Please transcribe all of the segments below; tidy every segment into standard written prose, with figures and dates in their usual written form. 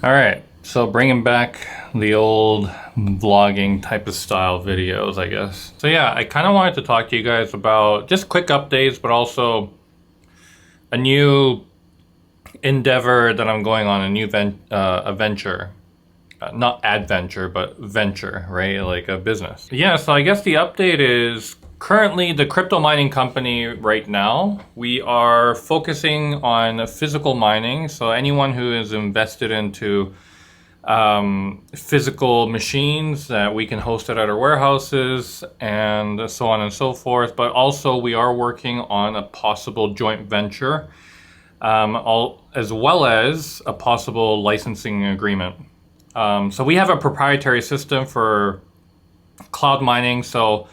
All right, so bringing back the old vlogging type of style videos, I guess. So yeah, I kind of wanted to talk to you guys about just quick updates, but also a new endeavor that I'm going on, a new venture. Not adventure, but venture, right? Like a business. Yeah, so I guess the update is currently the crypto mining company right now, we are focusing on physical mining. So anyone who is invested into physical machines that we can host it at our warehouses and so on and so forth. But also we are working on a possible joint venture, as well as a possible licensing agreement. So we have a proprietary system for cloud mining. So,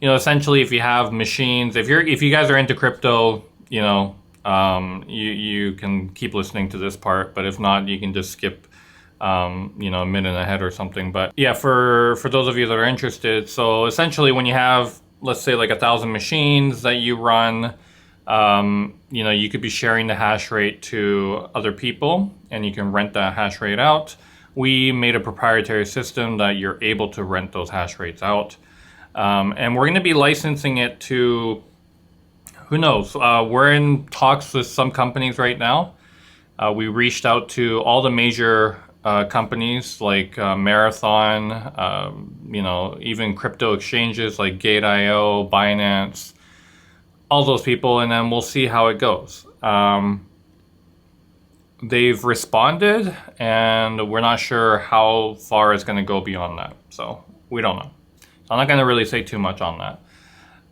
essentially, if you have machines, if you guys are into crypto, you can keep listening to this part. But if not, you can just skip, a minute ahead or something. But yeah, for those of you that are interested, so essentially, when you have, let's say, like 1,000 machines that you run, you could be sharing the hash rate to other people, and you can rent that hash rate out. We made a proprietary system that you're able to rent those hash rates out. And we're going to be licensing it to, who knows, we're in talks with some companies right now. We reached out to all the major companies like Marathon, even crypto exchanges like Gate.io, Binance, all those people, and then we'll see how it goes. They've responded, and we're not sure how far it's going to go beyond that. So we don't know. I'm not going to really say too much on that.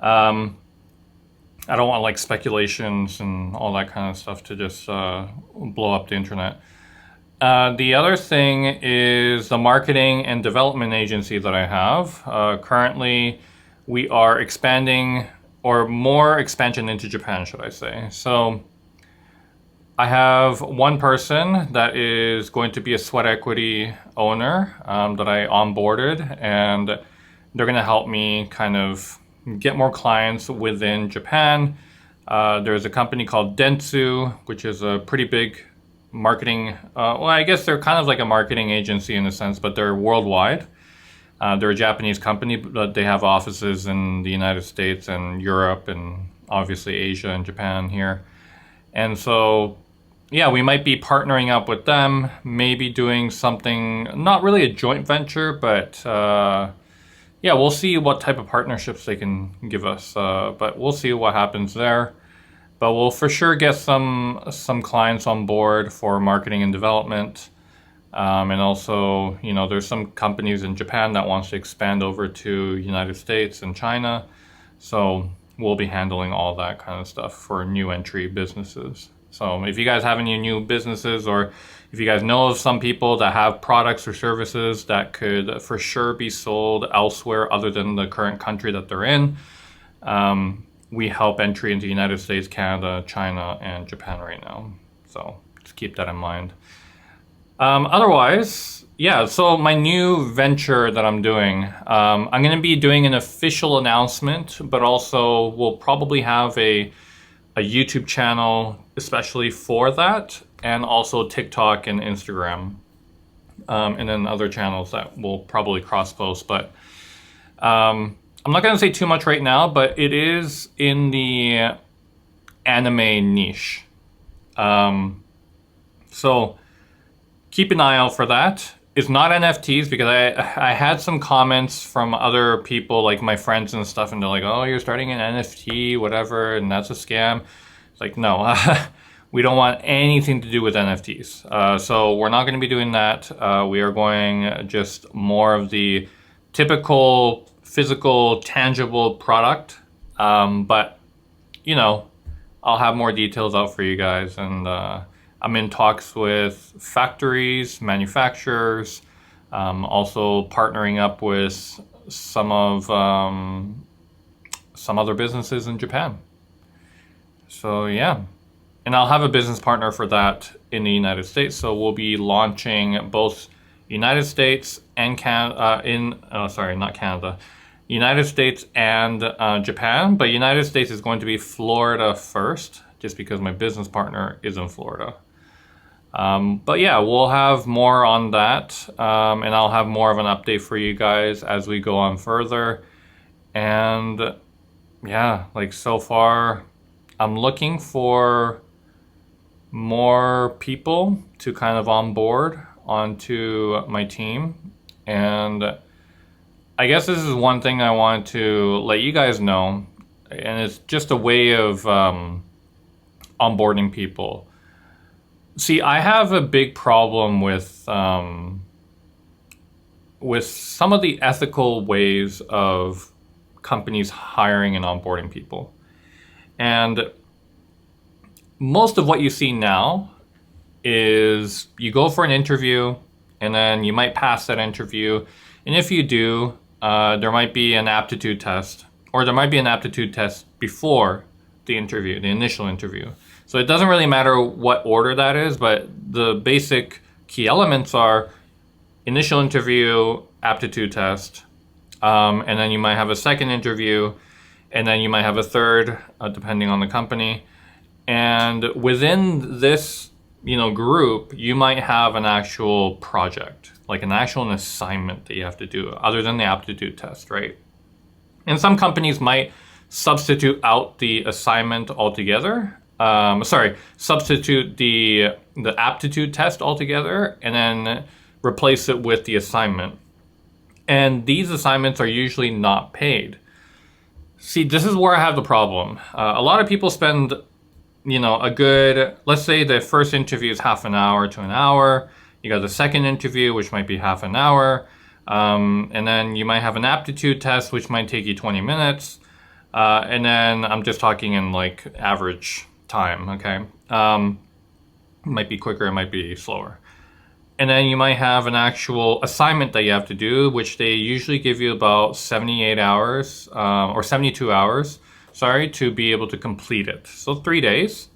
I don't want like speculations and all that kind of stuff to just blow up the internet. The other thing is the marketing and development agency that I have. Currently, we are expanding, or more expansion into Japan, should I say. So I have one person that is going to be a sweat equity owner that I onboarded, and they're going to help me kind of get more clients within Japan. There's a company called Dentsu, which is a pretty big marketing, I guess they're kind of like a marketing agency in a sense, but they're worldwide. They're a Japanese company, but they have offices in the United States and Europe and obviously Asia and Japan here. And so yeah, we might be partnering up with them, maybe doing something, not really a joint venture, but yeah, we'll see what type of partnerships they can give us. But we'll see what happens there. But we'll for sure get some clients on board for marketing and development. And also, there's some companies in Japan that wants to expand over to United States and China. So we'll be handling all that kind of stuff for new entry businesses. So if you guys have any new businesses, or if you guys know of some people that have products or services that could for sure be sold elsewhere other than the current country that they're in, we help entry into the United States, Canada, China, and Japan right now. So just keep that in mind. Otherwise, yeah, so my new venture that I'm doing, I'm going to be doing an official announcement, but also we'll probably have a YouTube channel especially for that, and also TikTok and Instagram, and then other channels that will probably cross post. But I'm not going to say too much right now, but it is in the anime niche. So keep an eye out for that. It's not NFTs, because I had some comments from other people, like my friends and stuff, and they're like, oh, you're starting an NFT, whatever, and that's a scam. It's like, no, we don't want anything to do with NFTs. So we're not going to be doing that. We are going just more of the typical physical, tangible product. But, I'll have more details out for you guys. And I'm in talks with factories, manufacturers, also partnering up with some other businesses in Japan. So yeah, and I'll have a business partner for that in the United States. So we'll be launching both United States and not Canada, United States and Japan. But United States is going to be Florida first, just because my business partner is in Florida. But yeah, we'll have more on that, and I'll have more of an update for you guys as we go on further. And yeah, like so far, I'm looking for more people to kind of onboard onto my team. And I guess this is one thing I want to let you guys know, and it's just a way of onboarding people. See, I have a big problem with some of the ethical ways of companies hiring and onboarding people. And most of what you see now is you go for an interview and then you might pass that interview. And if you do, there might be an aptitude test, or there might be an aptitude test before the interview, the initial interview. So it doesn't really matter what order that is, but the basic key elements are initial interview, aptitude test, and then you might have a second interview, and then you might have a third, depending on the company. And within this, group, you might have an actual project, like an actual assignment that you have to do, other than the aptitude test, right? And some companies might substitute out the assignment altogether. Substitute the aptitude test altogether, and then replace it with the assignment. And these assignments are usually not paid. See, this is where I have the problem. A lot of people spend, let's say the first interview is half an hour to an hour. You got the second interview, which might be half an hour. And then you might have an aptitude test, which might take you 20 minutes. And then I'm just talking in like average time, okay? It might be quicker, it might be slower. And then you might have an actual assignment that you have to do, which they usually give you about 78 hours, or 72 hours, to be able to complete it. So 3 days,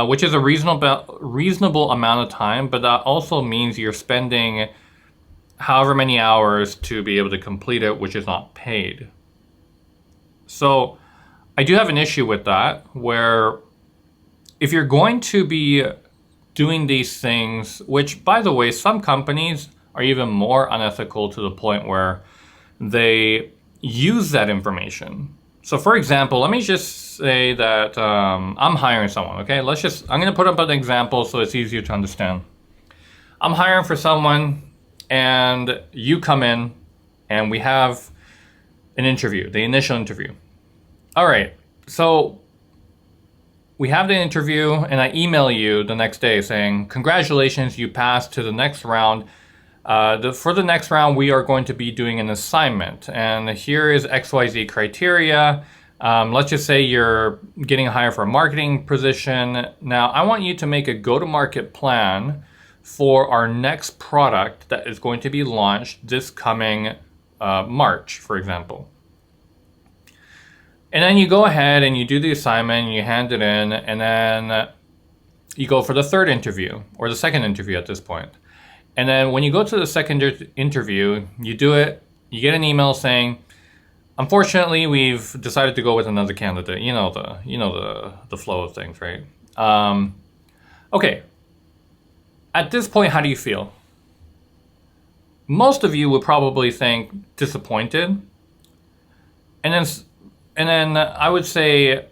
which is a reasonable amount of time, but that also means you're spending however many hours to be able to complete it, which is not paid. So I do have an issue with that, where if you're going to be doing these things, which, by the way, some companies are even more unethical to the point where they use that information. So for example, let me just say that I'm hiring someone, okay? I'm going to put up an example so it's easier to understand. I'm hiring for someone, and you come in and we have an interview, the initial interview. All right, so we have the interview, and I email you the next day saying, congratulations, you passed to the next round. For the next round, we are going to be doing an assignment, and here is XYZ criteria. Let's just say you're getting hired for a marketing position. Now, I want you to make a go-to-market plan for our next product that is going to be launched this coming March, for example. And then you go ahead and you do the assignment, and you hand it in, and then you go for the third interview, or the second interview at this point. And then when you go to the second interview, you do it, you get an email saying, unfortunately, we've decided to go with another candidate. You know the flow of things, right? Okay. At this point, how do you feel? Most of you would probably think disappointed. And then I would say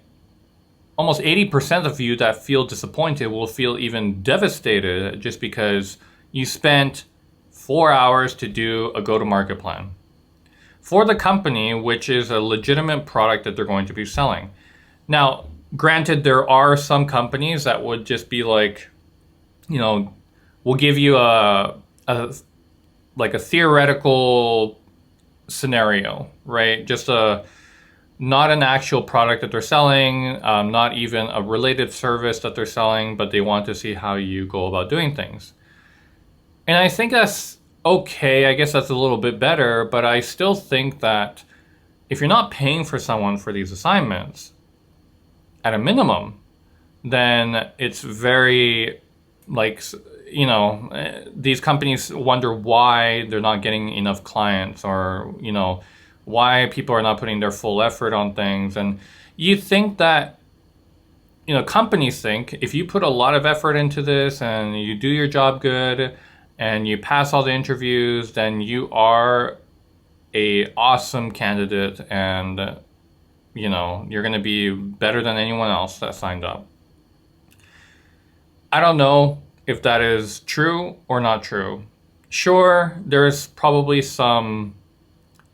almost 80% of you that feel disappointed will feel even devastated, just because you spent 4 hours to do a go-to-market plan for the company, which is a legitimate product that they're going to be selling. Now, granted, there are some companies that would just be like, we'll give you a theoretical scenario, right? Just not an actual product that they're selling, not even a related service that they're selling, but they want to see how you go about doing things. And I think that's okay. I guess that's a little bit better, but I still think that if you're not paying for someone for these assignments, at a minimum, then it's very, these companies wonder why they're not getting enough clients, or, why people are not putting their full effort on things. And you think that companies think if you put a lot of effort into this and you do your job good and you pass all the interviews, then you are a awesome candidate, and you're going to be better than anyone else that signed up. I don't know if that is true or not true. Sure, there's probably some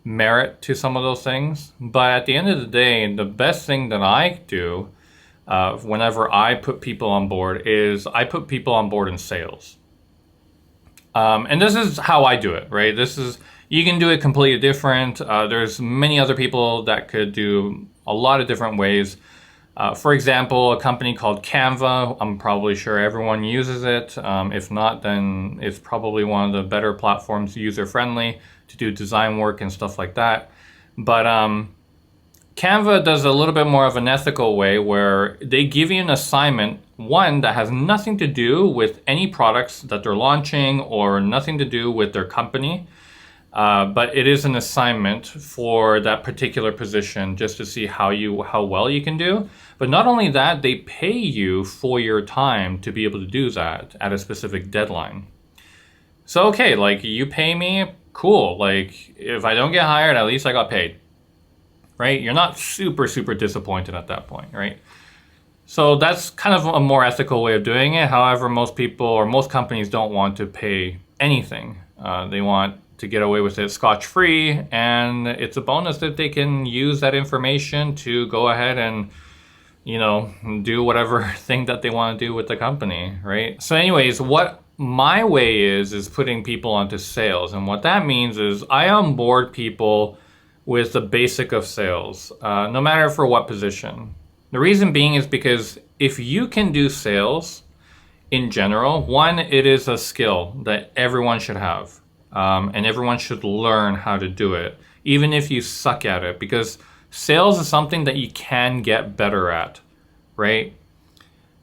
merit to some of those things, but at the end of the day, the best thing that I do whenever I put people on board is I put people on board in sales. And this is how I do it, right? You can do it completely different. There's many other people that could do a lot of different ways. For example, a company called Canva, I'm probably sure everyone uses it. If not, then it's probably one of the better platforms, user-friendly, to do design work and stuff like that. But Canva does a little bit more of an ethical way where they give you an assignment, one that has nothing to do with any products that they're launching or nothing to do with their company. But it is an assignment for that particular position just to see how well you can do. But not only that, they pay you for your time to be able to do that at a specific deadline. So, okay, like you pay me, cool. Like if I don't get hired, at least I got paid, right? You're not super, super disappointed at that point, right? So that's kind of a more ethical way of doing it. However, most people or most companies don't want to pay anything. They want to get away with it scotch-free, and it's a bonus that they can use that information to go ahead and do whatever thing that they want to do with the company, right? So anyways, what my way is putting people onto sales. And what that means is I onboard people with the basic of sales, no matter for what position. The reason being is because if you can do sales in general, one, it is a skill that everyone should have. And everyone should learn how to do it, even if you suck at it, because sales is something that you can get better at, right?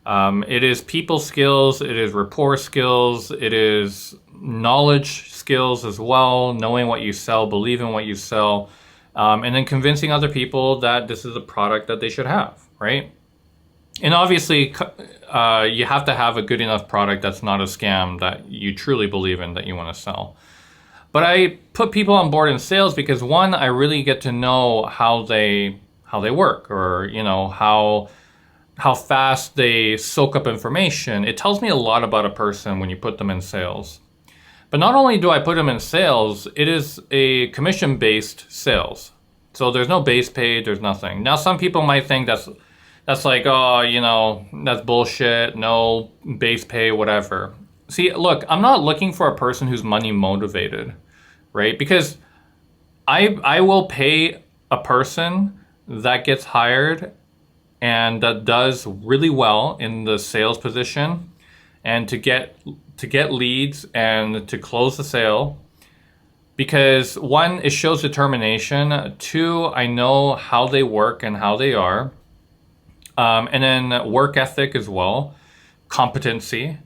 It is people skills, it is rapport skills, it is knowledge skills as well, knowing what you sell, believing what you sell, and then convincing other people that this is a product that they should have, right? And obviously, you have to have a good enough product that's not a scam that you truly believe in, that you want to sell. But I put people on board in sales because one, I really get to know how they work, or how fast they soak up information. It tells me a lot about a person when you put them in sales. But not only do I put them in sales, it is a commission-based sales. So there's no base pay, there's nothing. Now some people might think that's like, oh, that's bullshit, no base pay, whatever. See, look, I'm not looking for a person who's money motivated, right? Because I will pay a person that gets hired and that does really well in the sales position, and to get leads and to close the sale. Because one, it shows determination. Two, I know how they work and how they are. And then work ethic as well, competency.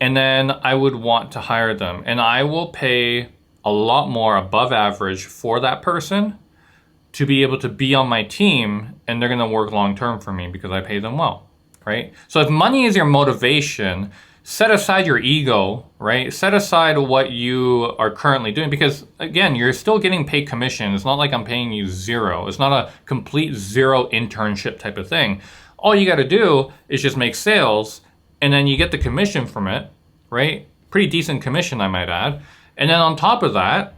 And then I would want to hire them. And I will pay a lot more above average for that person to be able to be on my team, and they're going to work long term for me because I pay them well, right? So if money is your motivation, set aside your ego, right? Set aside what you are currently doing, because again, you're still getting paid commission. It's not like I'm paying you zero. It's not a complete zero internship type of thing. All you got to do is just make sales, and then you get the commission from it, right? Pretty decent commission, I might add. And then on top of that,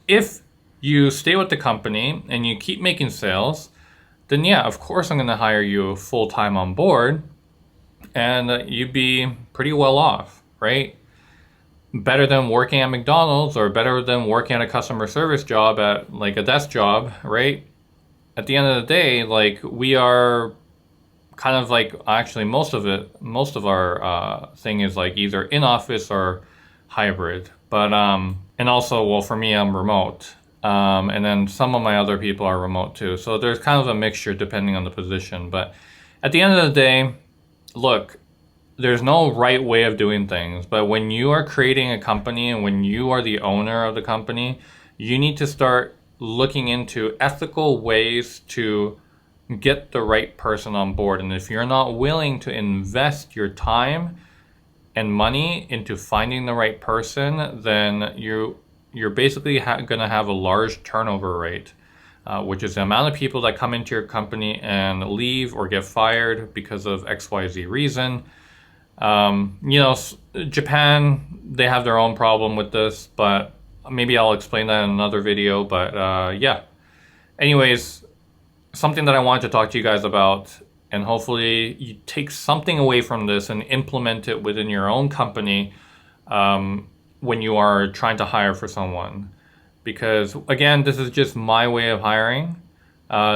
if you stay with the company and you keep making sales, then yeah, of course I'm going to hire you full-time on board, and you'd be pretty well off, right? Better than working at McDonald's, or better than working at a customer service job at like a desk job, right? At the end of the day, like we are kind of like, actually most of our thing is like either in office or hybrid. But and also, well, for me, I'm remote. And then some of my other people are remote too. So there's kind of a mixture depending on the position. But at the end of the day, look, there's no right way of doing things. But when you are creating a company and when you are the owner of the company, you need to start looking into ethical ways to get the right person on board. And if you're not willing to invest your time and money into finding the right person, then you're basically gonna have a large turnover rate, which is the amount of people that come into your company and leave or get fired because of XYZ reason. Japan, they have their own problem with this, but maybe I'll explain that in another video. But yeah, anyways, something that I wanted to talk to you guys about, and hopefully you take something away from this and implement it within your own company when you are trying to hire for someone. Because again, this is just my way of hiring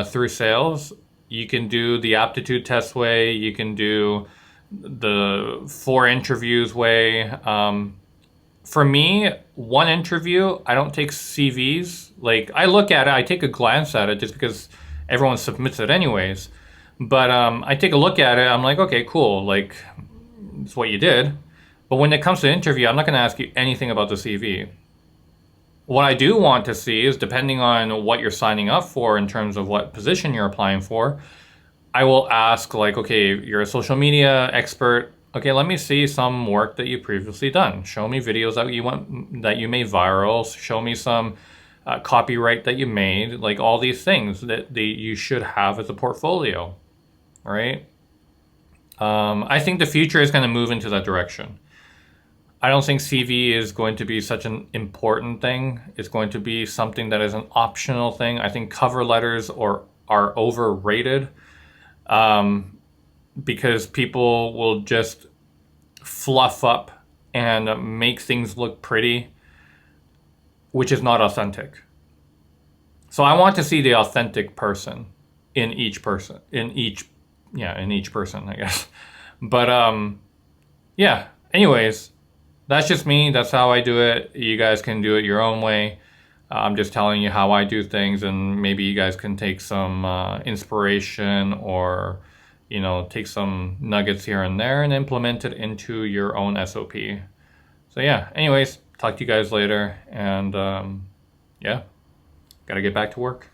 through sales. You can do the aptitude test way, you can do the 4 interviews way. For me, 1 interview, I don't take CVs. Like, I look at it, I take a glance at it just because everyone submits it anyways. But I take a look at it, I'm like, okay, cool, like, it's what you did. But when it comes to interview, I'm not going to ask you anything about the CV. What I do want to see is, depending on what you're signing up for in terms of what position you're applying for, I will ask, like, okay, you're a social media expert. Okay, let me see some work that you've previously done. Show me videos that you made viral. Show me some copyright that you made. Like, all these things that you should have as a portfolio, right? I think the future is going to move into that direction. I don't think CV is going to be such an important thing. It's going to be something that is an optional thing. I think cover letters are overrated. Because people will just fluff up and make things look pretty, which is not authentic. So I want to see the authentic person in each person, in each person, I guess. But yeah, anyways, that's just me. That's how I do it. You guys can do it your own way. I'm just telling you how I do things, and maybe you guys can take some inspiration, or take some nuggets here and there and implement it into your own SOP. So yeah, anyways, talk to you guys later, and yeah, gotta get back to work.